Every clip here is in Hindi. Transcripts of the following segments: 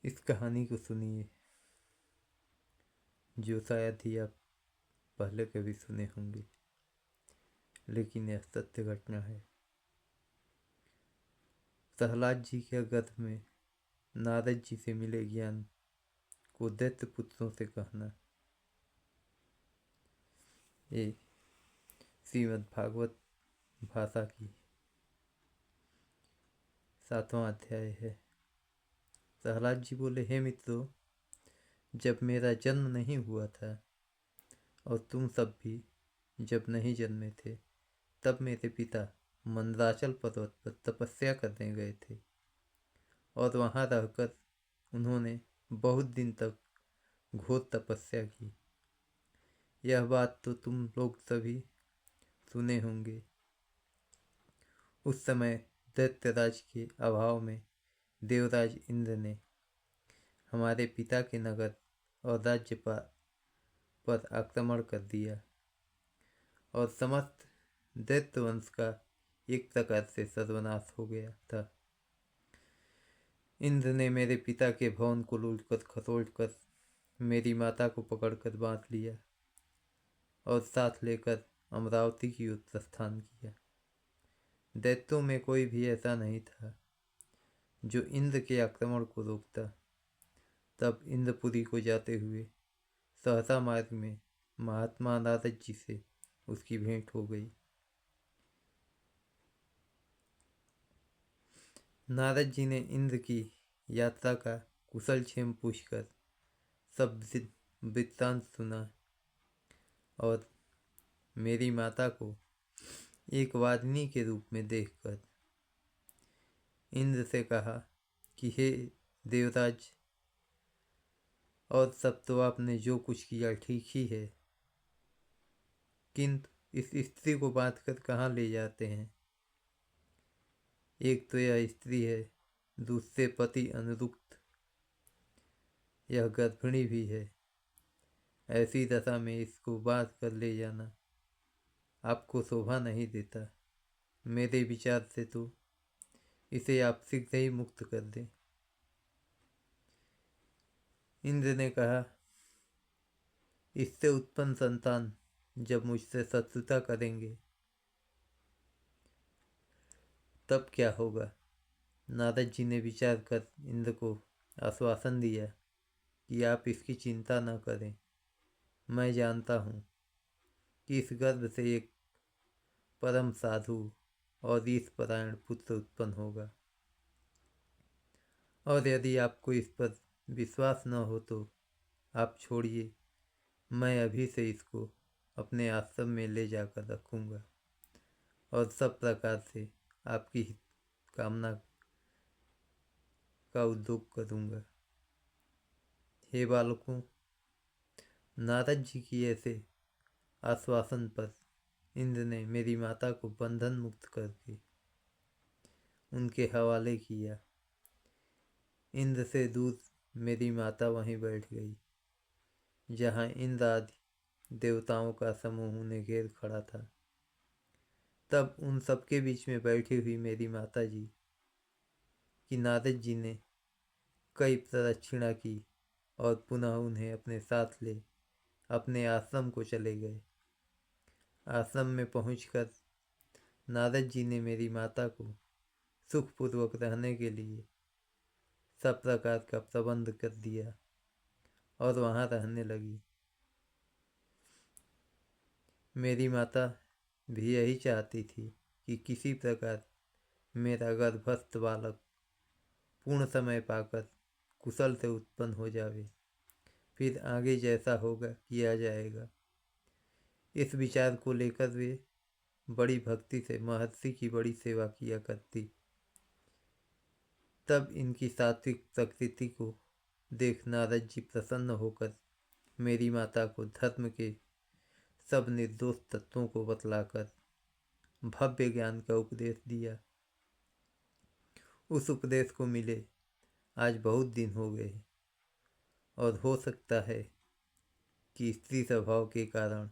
इस कहानी को सुनिए, जो शायद ही आप पहले कभी सुने होंगे, लेकिन यह सत्य घटना है। प्रहलाद जी के गर्भ में नारद जी से मिले ज्ञान को दैत्य पुत्रों से कहना। ये श्रीमद् भागवत भाषा की 7वां अध्याय है। प्रहलाद जी बोले, हे मित्रों, जब मेरा जन्म नहीं हुआ था और तुम सब भी जब नहीं जन्मे थे, तब मेरे पिता मंदराचल पर्वत पर तपस्या करने गए थे और वहां रहकर उन्होंने बहुत दिन तक घोर तपस्या की। यह बात तो तुम लोग सभी सुने होंगे। उस समय दैत्यराज के अभाव में देवराज इंद्र ने हमारे पिता के नगर और राज्य पर आक्रमण कर दिया और समस्त दैत्य वंश का एक प्रकार से सर्वनाश हो गया था। इंद्र ने मेरे पिता के भवन को लूटकर खसोटकर मेरी माता को पकड़कर बांध लिया और साथ लेकर अमरावती की ओर प्रस्थान किया। दैत्यों में कोई भी ऐसा नहीं था जो इंद्र के आक्रमण को रोकता। तब इंद्रपुरी को जाते हुए सहसा मार्ग में महात्मा नारद जी से उसकी भेंट हो गई। नारद जी ने इंद्र की यात्रा का कुशल क्षेम पूछकर सब वृत्तांत सुना और मेरी माता को एक वादिनी के रूप में देखकर इंद्र से कहा कि हे देवराज, और सब तो आपने जो कुछ किया ठीक ही है, किंतु इस स्त्री को बांधकर कहाँ ले जाते हैं? एक तो यह स्त्री है, दूसरे पति अनुरुक्त, यह गर्भिणी भी है। ऐसी दशा में इसको बांध कर ले जाना आपको शोभा नहीं देता। मेरे विचार से तो इसे आप शीघ्र ही मुक्त कर दें। इंद्र ने कहा, इससे उत्पन्न संतान जब मुझसे शत्रुता करेंगे तब क्या होगा? नारद जी ने विचार कर इंद्र को आश्वासन दिया कि आप इसकी चिंता न करें। मैं जानता हूँ कि इस गर्भ से एक परम साधु और ईशपरायण पुत्र उत्पन्न होगा, और यदि आपको इस पर विश्वास न हो तो आप छोड़िए, मैं अभी से इसको अपने आश्रम में ले जाकर रखूँगा और सब प्रकार से आपकी कामना का उद्योग करूँगा। हे बालकों, नारद जी की ऐसे आश्वासन पर इंद्र ने मेरी माता को बंधन मुक्त करके उनके हवाले किया। इंद्र से दूर मेरी माता वहीं बैठ गई जहाँ इंद्र आदि देवताओं का समूह उन्हें घेर खड़ा था। तब उन सबके बीच में बैठी हुई मेरी माता जी की नारद जी ने कई प्रदक्षिणा की और पुनः उन्हें अपने साथ ले अपने आश्रम को चले गए। आश्रम में पहुंचकर नारद जी ने मेरी माता को सुखपूर्वक रहने के लिए सब प्रकार का प्रबंध कर दिया और वहाँ रहने लगी। मेरी माता भी यही चाहती थी कि किसी प्रकार मेरा गर्भस्थ बालक पूर्ण समय पाकर कुशल से उत्पन्न हो जावे, फिर आगे जैसा होगा किया जाएगा। इस विचार को लेकर वे बड़ी भक्ति से महर्षि की बड़ी सेवा किया करती। तब इनकी सात्विक प्रकृति को देख नारद जी प्रसन्न होकर मेरी माता को धर्म के सब निर्दोष तत्वों को बतलाकर भव्य ज्ञान का उपदेश दिया। उस उपदेश को मिले आज बहुत दिन हो गए और हो सकता है कि स्त्री स्वभाव के कारण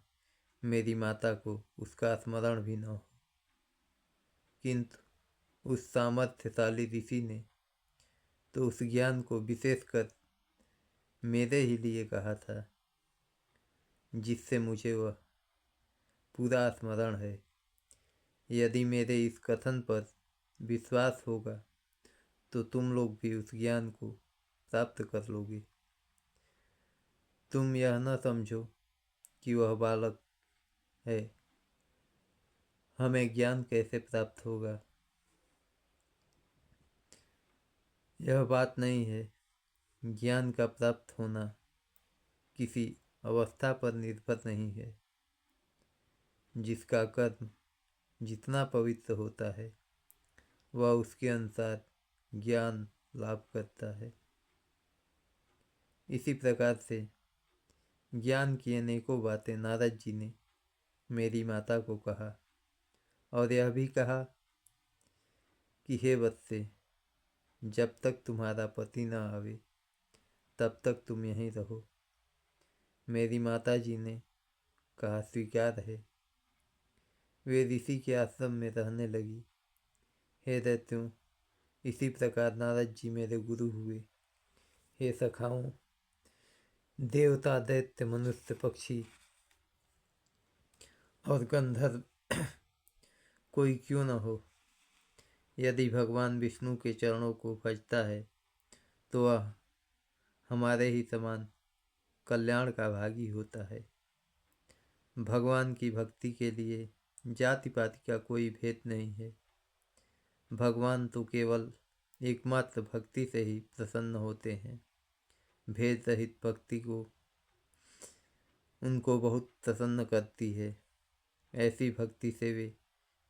मेरी माता को उसका स्मरण भी न हो, किंतु उस सामर्थ्यशाली ऋषि ने तो उस ज्ञान को विशेषकर मेरे ही लिए कहा था, जिससे मुझे वह पूरा स्मरण है। यदि मेरे इस कथन पर विश्वास होगा तो तुम लोग भी उस ज्ञान को प्राप्त कर लोगे। तुम यह न समझो कि वह बालक है। हमें ज्ञान कैसे प्राप्त होगा, यह बात नहीं है। ज्ञान का प्राप्त होना किसी अवस्था पर निर्भर नहीं है। जिसका कर्म जितना पवित्र होता है वह उसके अनुसार ज्ञान लाभ करता है। इसी प्रकार से ज्ञान की अनेकों बातें नारद जी ने मेरी माता को कहा और यह भी कहा कि हे वत्से, जब तक तुम्हारा पति न आवे तब तक तुम यहीं रहो। मेरी माता जी ने कहा स्वीकार है। वे ऋषि के आश्रम में रहने लगी। हे दैत्यों, इसी प्रकार नारद जी मेरे गुरु हुए। हे सखाओं, देवता दैत्य मनुष्य पक्षी और गंधर्व कोई क्यों न हो, यदि भगवान विष्णु के चरणों को भजता है तो वह हमारे ही समान कल्याण का भागी होता है। भगवान की भक्ति के लिए जाति पाति का कोई भेद नहीं है। भगवान तो केवल एकमात्र भक्ति से ही प्रसन्न होते हैं। भेद रहित भक्ति को उनको बहुत प्रसन्न करती है। ऐसी भक्ति से वे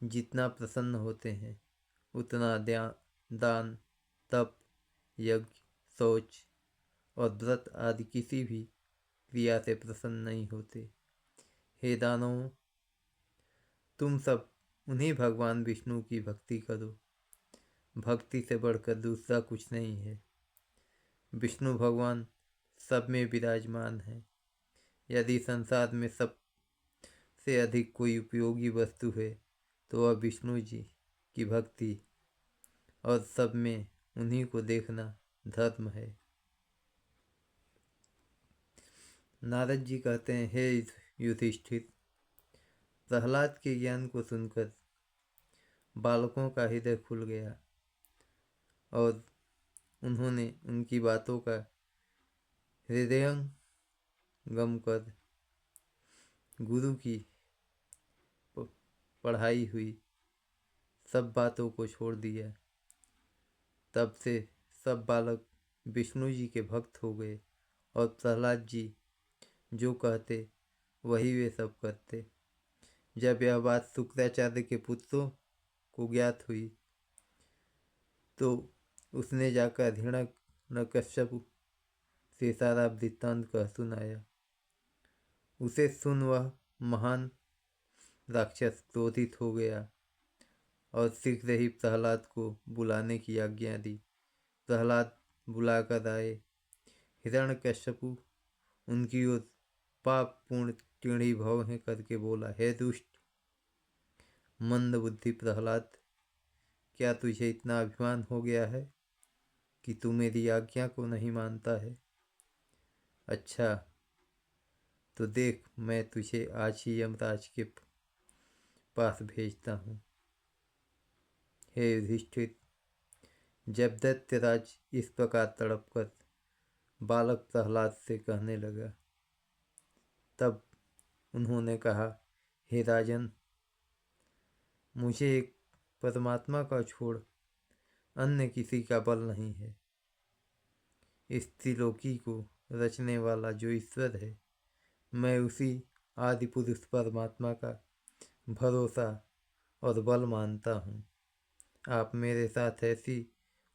जितना प्रसन्न होते हैं उतना दान, तप, यज्ञ, शौच और व्रत आदि किसी भी क्रिया से प्रसन्न नहीं होते। हे दानवों, तुम सब उन्हीं भगवान विष्णु की भक्ति करो। भक्ति से बढ़कर दूसरा कुछ नहीं है। विष्णु भगवान सब में विराजमान है। यदि संसार में सबसे अधिक कोई उपयोगी वस्तु है तो वह विष्णु जी की भक्ति और सब में उन्हीं को देखना धर्म है। नारद जी कहते हैं, हे युधिष्ठिर, प्रहलाद के ज्ञान को सुनकर बालकों का हृदय खुल गया और उन्होंने उनकी बातों का हृदयंगम कर गुरु की पढ़ाई हुई सब बातों को छोड़ दिया। तब से सब बालक विष्णु जी के भक्त हो गए और प्रहलाद जी जो कहते वही वे सब करते। जब यह बात शुक्राचार्य के पुत्रों को ज्ञात हुई तो उसने जाकर हिरण्यकश्यप से सारा वृत्तांत कह सुनाया। उसे सुन वह महान राक्षस क्रोधित हो गया और शीघ्र ही प्रहलाद को बुलाने की आज्ञा दी। प्रहलाद बुलाकर आए। हिरण्यकश्यप उनकी ओर पाप पूर्ण टेढ़ी भौहें करके बोला, हे दुष्ट मंद बुद्धि प्रहलाद, क्या तुझे इतना अभिमान हो गया है कि तू मेरी आज्ञा को नहीं मानता है? अच्छा, तो देख, मैं तुझे आज ही यमराज के पास भेजता हूँ। हे युधिष्ठिर, जब दैत्यराज इस प्रकार तड़प कर बालक प्रहलाद से कहने लगा तब उन्होंने कहा, हे राजन, मुझे एक परमात्मा का छोड़ अन्य किसी का बल नहीं है। इस त्रिलोकी को रचने वाला जो ईश्वर है, मैं उसी आदि पुरुष परमात्मा का भरोसा और बल मानता हूँ। आप मेरे साथ ऐसी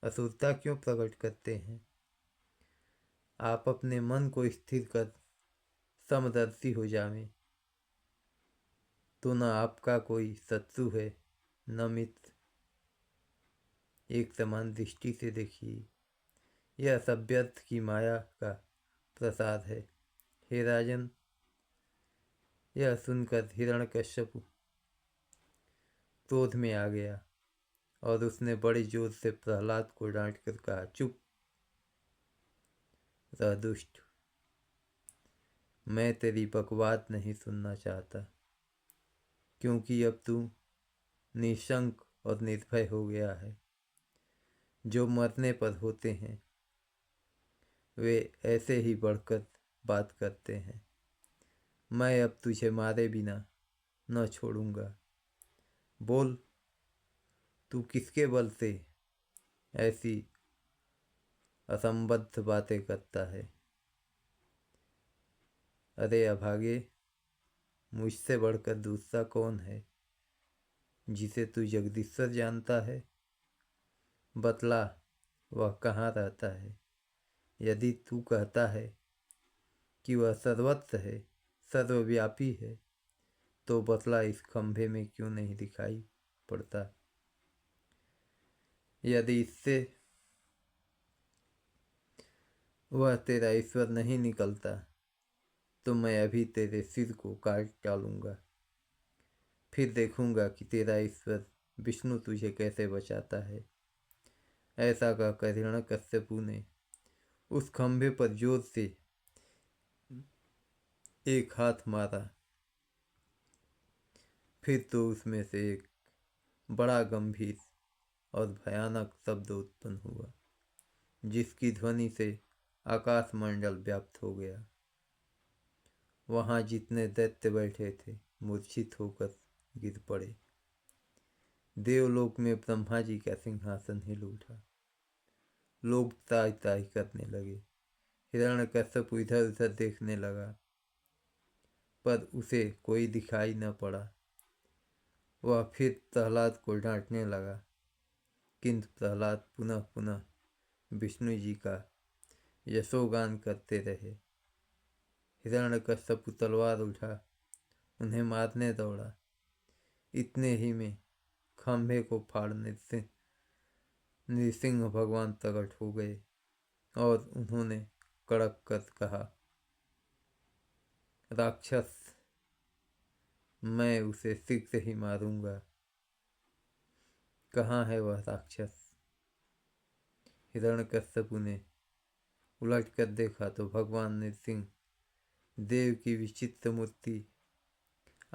असुरता क्यों प्रकट करते हैं? आप अपने मन को स्थिर कर समदर्शी हो जावें, तो न आपका कोई शत्रु है न मित्र। एक समान दृष्टि से देखिए, यह सब व्यर्थ की माया का प्रसाद है। हे राजन, यह सुनकर हिरण्यकश्यप क्रोध में आ गया और उसने बड़े जोर से प्रहलाद को डांट कर कहा, चुप, रह दुष्ट, मैं तेरी बकवास नहीं सुनना चाहता, क्योंकि अब तू निशंक और निर्भय हो गया है। जो मरने पर होते हैं वे ऐसे ही बढ़कर बात करते हैं। मैं अब तुझे मारे बिना न छोड़ूंगा। बोल, तू किसके बल से ऐसी असंबद्ध बातें करता है? अरे अभागे, मुझसे बढ़कर दूसरा कौन है जिसे तू जगदीश्वर जानता है? बतला, वह कहाँ रहता है? यदि तू कहता है कि वह सर्वत्र है, सर्वव्यापी है, तो बतला इस खंभे में क्यों नहीं दिखाई पड़ता? यदि इससे वह तेरा ईश्वर नहीं निकलता तो मैं अभी तेरे सिर को काट डालूंगा। फिर देखूंगा कि तेरा ईश्वर विष्णु तुझे कैसे बचाता है। ऐसा कहकर हिरण्यकश्यपु ने उस खंभे पर जोर से एक हाथ मारा। फिर तो उसमें से एक बड़ा गंभीर और भयानक शब्द उत्पन्न हुआ, जिसकी ध्वनि से आकाशमंडल व्याप्त हो गया। वहां जितने दैत्य बैठे थे मूर्छित होकर गिर पड़े। देवलोक में ब्रह्मा जी का सिंहासन हिल उठा। लोग ताई ताई करने लगे। हिरण्यकश्यप इधर उधर देखने लगा, पर उसे कोई दिखाई न पड़ा। वह फिर प्रहलाद को डांटने लगा, किंतु प्रहलाद पुनः पुनः विष्णु जी का यशोगान करते रहे। हिरण्यकश्यप तलवार उठा, उन्हें मारने दौड़ा। इतने ही में खंभे को फाड़ने से नृसिंह भगवान प्रकट हो गए और उन्होंने कड़क कर कहा, राक्षस, मैं उसे शीघ्र ही मारूंगा। कहाँ है वह राक्षस? हिरण्यकश्यपु ने उलट कर देखा तो भगवान नृसिंह देव की विचित्र मूर्ति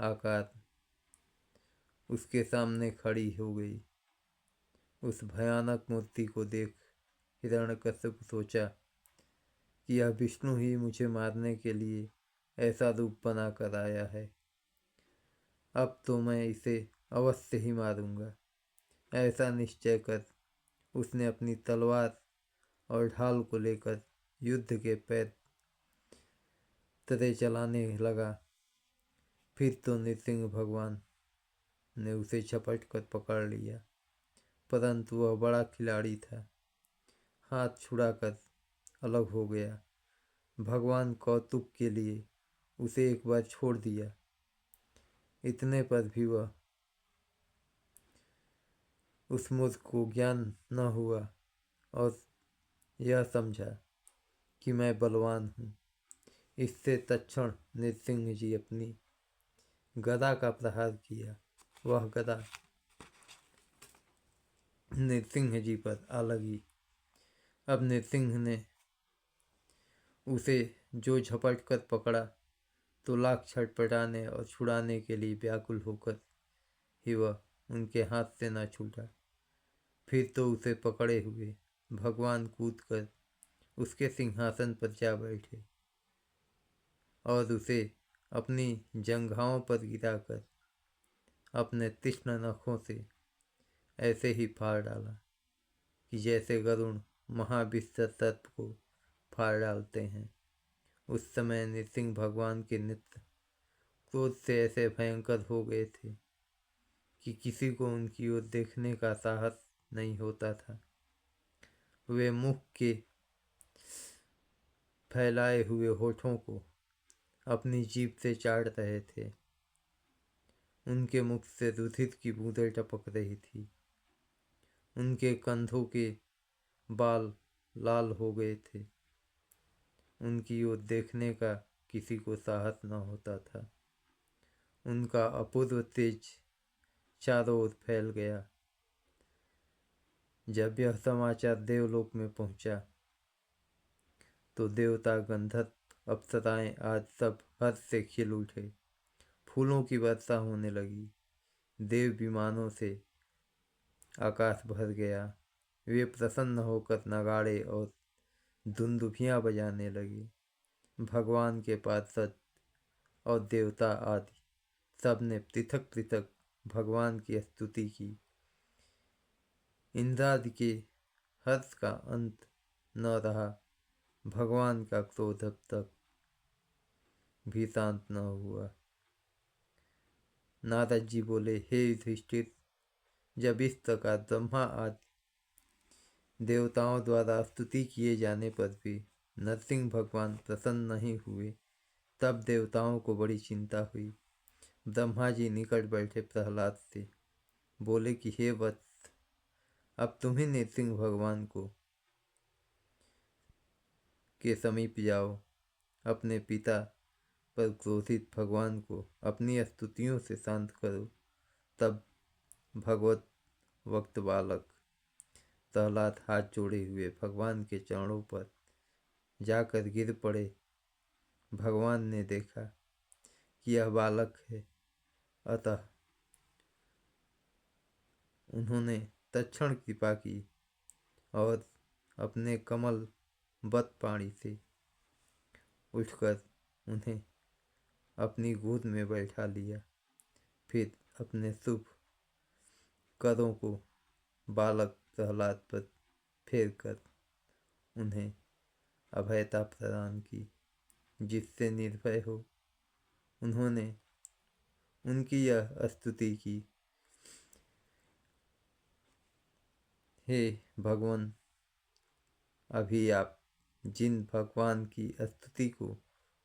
आकार उसके सामने खड़ी हो गई। उस भयानक मूर्ति को देख हिरण्यकश्यप सोचा कि यह विष्णु ही मुझे मारने के लिए ऐसा रूप बना कर आया है। अब तो मैं इसे अवश्य ही मारूंगा। ऐसा निश्चय कर उसने अपनी तलवार और ढाल को लेकर युद्ध के पैर तरे चलाने लगा। फिर तो नृसिंह भगवान ने उसे झपट कर पकड़ लिया, परंतु वह बड़ा खिलाड़ी था, हाथ छुड़ाकर अलग हो गया। भगवान कौतुक के लिए उसे एक बार छोड़ दिया। इतने पर भी वह उस मूर्ख को ज्ञान न हुआ और यह समझा कि मैं बलवान हूँ। इससे तत्क्षण नृसिंह जी अपनी गदा का प्रहार किया। वह गदा नृसिंह जी पर आ लगी। अब नृसिंह ने उसे जो झपट कर पकड़ा तो लाख छटपटाने और छुड़ाने के लिए व्याकुल होकर ही वह उनके हाथ से न छूटा। फिर तो उसे पकड़े हुए भगवान कूदकर उसके सिंहासन पर जा बैठे और उसे अपनी जंघाओं पर गिराकर अपने तीक्ष्ण नखों से ऐसे ही फाड़ डाला कि जैसे गरुण महाविश्व सर्प को फाड़ डालते हैं। उस समय नृसिंह भगवान के नेत्र क्रोध से ऐसे भयंकर हो गए थे कि किसी को उनकी ओर देखने का साहस नहीं होता था। वे मुख के फैलाए हुए होठों को अपनी जीभ से चाट रहे थे। उनके मुख से रुधिर की बूंदें टपक रही थी। उनके कंधों के बाल लाल हो गए थे। उनकी ओर देखने का किसी को साहस न होता था। उनका अपूर्व तेज चारों ओर फैल गया। जब यह समाचार देवलोक में पहुंचा तो देवता, गंधर्व, अप्सराएं आज सब हर्ष से खिल उठे। फूलों की वर्षा होने लगी। देव विमानों से आकाश भर गया। वे प्रसन्न होकर नगाड़े और दुंदुभियां बजाने लगे। भगवान के पार्षद और देवता आदि सब ने पृथक पृथक भगवान की स्तुति की। इंद्रादि के हर्ष का अंत न रहा। भगवान का क्रोध अब तक भी शांत न हुआ। नारद जी बोले, हे युधिष्ठिर, जब इस प्रकार ब्रह्मा आदि देवताओं द्वारा स्तुति किए जाने पर भी नरसिंह भगवान प्रसन्न नहीं हुए, तब देवताओं को बड़ी चिंता हुई। ब्रह्मा जी निकट बैठे प्रहलाद से बोले कि हे वत्स, अब तुम ही नरसिंह भगवान को के समीप जाओ। अपने पिता पर क्रोधित भगवान को अपनी स्तुतियों से शांत करो। तब भगवत वक्त बालक प्रहलाद हाथ जोड़े हुए भगवान के चरणों पर जाकर गिर पड़े। भगवान ने देखा कि यह बालक है, अतः उन्होंने तत्क्षण कृपा की और अपने कमल बत पाणी से उठकर उन्हें अपनी गोद में बैठा लिया। फिर अपने शुभ करों को बालक प्रहलाद पर फेर कर उन्हें अभयता प्रदान की, जिससे निर्भय हो। उन्होंने उनकी यह स्तुति की, हे भगवान, अभी आप जिन भगवान की स्तुति को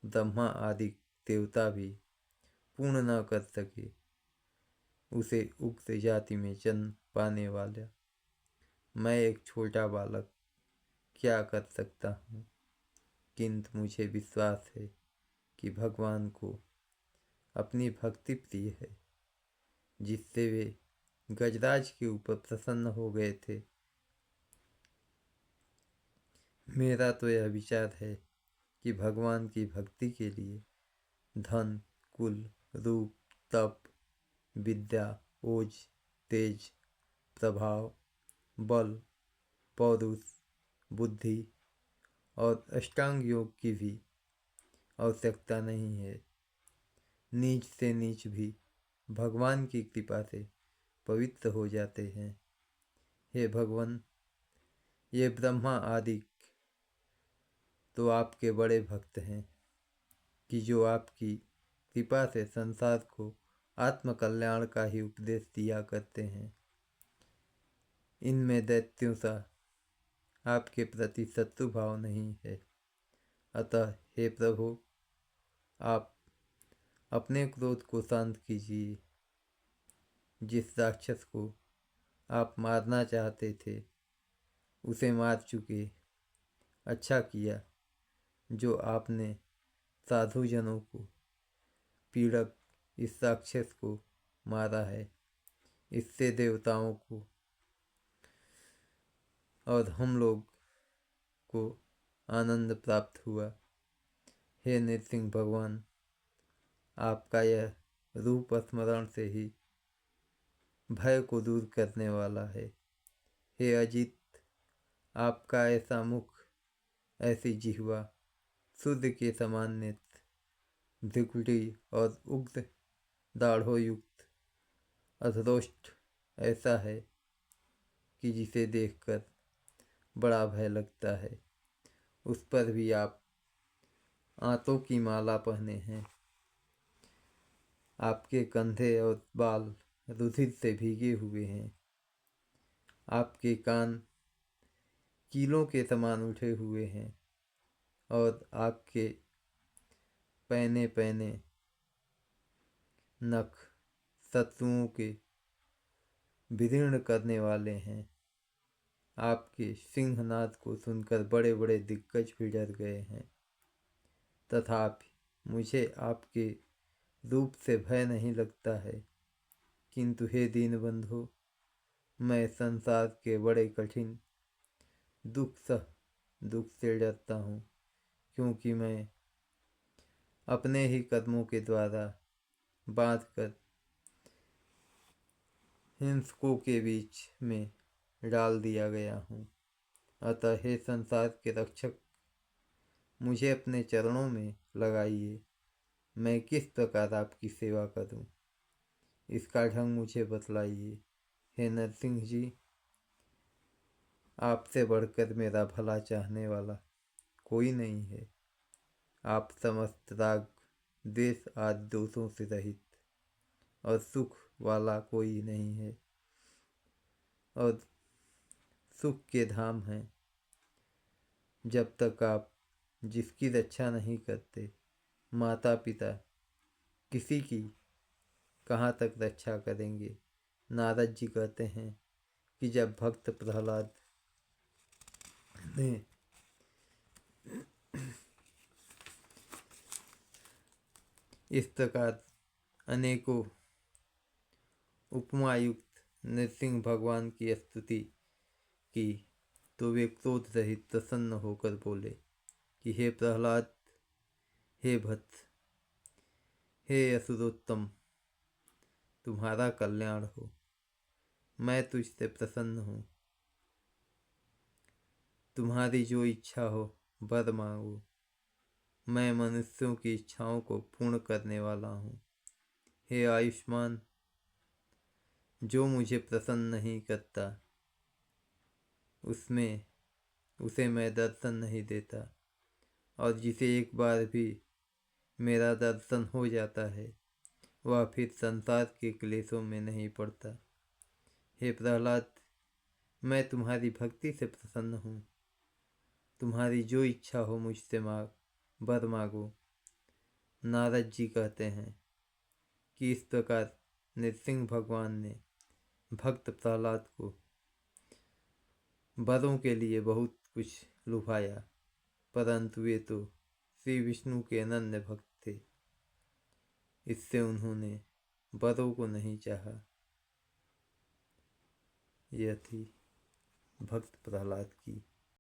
ब्रह्मा आदि देवता भी पूर्ण न कर सके, उसे उक्त जाति में जन्म पाने वाला मैं एक छोटा बालक क्या कर सकता हूँ। किंतु मुझे विश्वास है कि भगवान को अपनी भक्ति प्रिय है, जिससे वे गजराज के ऊपर प्रसन्न हो गए थे। मेरा तो यह विचार है कि भगवान की भक्ति के लिए धन, कुल, रूप, तप, विद्या, ओज, तेज, प्रभाव, बल, पौरुष, बुद्धि और अष्टांग योग की भी आवश्यकता नहीं है। नीच से नीच भी भगवान की कृपा से पवित्र हो जाते हैं। हे भगवान, ये ब्रह्मा आदि तो आपके बड़े भक्त हैं कि जो आपकी कृपा से संसार को आत्मकल्याण का ही उपदेश दिया करते हैं। इनमें दैत्यों सा आपके प्रति शत्रु भाव नहीं है। अतः हे प्रभु, आप अपने क्रोध को शांत कीजिए। जिस राक्षस को आप मारना चाहते थे उसे मार चुके। अच्छा किया जो आपने साधुजनों को पीड़क इस राक्षस को मारा है। इससे देवताओं को और हम लोग को आनंद प्राप्त हुआ। हे नृसिंह भगवान, आपका यह रूप स्मरण से ही भय को दूर करने वाला है। हे अजित, आपका ऐसा मुख, ऐसी जिह्वा, सूर्य के समान नेत्र, भ्रुकुटी और उग्र दाढ़ों युक्त अधरोष्ठ ऐसा है कि जिसे देखकर बड़ा भय लगता है। उस पर भी आप आंतों की माला पहने हैं। आपके कंधे और बाल रुधिर से भीगे हुए हैं। आपके कान कीलों के समान उठे हुए हैं और आपके पैने पैने नख शत्रुओं के विदीर्ण करने वाले हैं। आपके सिंहनाद को सुनकर बड़े बड़े दिग्गज भी डर गए हैं। तथापि मुझे आपके रूप से भय नहीं लगता है। किंतु हे दीनबंधु, मैं संसार के बड़े कठिन दुख से डरता हूँ। क्योंकि मैं अपने ही कदमों के द्वारा बांध कर हिंसकों के बीच में डाल दिया गया हूँ। अतः हे संसार के रक्षक, मुझे अपने चरणों में लगाइए। मैं किस प्रकार आपकी सेवा करूं, इसका ढंग मुझे बतलाइए। हे नरसिंह जी, आपसे बढ़कर मेरा भला चाहने वाला कोई नहीं है। आप समस्त राग द्वेष आदि दोषों से रहित और सुख वाला कोई नहीं है, और सुख के धाम हैं। जब तक आप जिसकी रक्षा नहीं करते, माता पिता किसी की कहाँ तक रक्षा करेंगे। नारद जी कहते हैं कि जब भक्त प्रहलाद ने इस प्रकार अनेकों उपमायुक्त नृसिंह भगवान की स्तुति की, तो वे क्रोध रहित प्रसन्न होकर बोले कि हे प्रहलाद, हे भक्त, हे असुरोत्तम, तुम्हारा कल्याण हो। मैं तुझसे प्रसन्न हूँ। तुम्हारी जो इच्छा हो वर मांगो। मैं मनुष्यों की इच्छाओं को पूर्ण करने वाला हूँ। हे आयुष्मान, जो मुझे प्रसन्न नहीं करता उसे मैं दर्शन नहीं देता, और जिसे एक बार भी मेरा दर्शन हो जाता है वह फिर संसार के क्लेशों में नहीं पड़ता। हे प्रहलाद, मैं तुम्हारी भक्ति से प्रसन्न हूँ। तुम्हारी जो इच्छा हो मुझसे वर मांगो। नारद जी कहते हैं कि इस प्रकार नृसिंह भगवान ने भक्त प्रहलाद को वरों के लिए बहुत कुछ लुभाया, परंतु वे तो श्री विष्णु के अनन्य भक्त थे, इससे उन्होंने वरों को नहीं चाहा। यह थी भक्त प्रहलाद की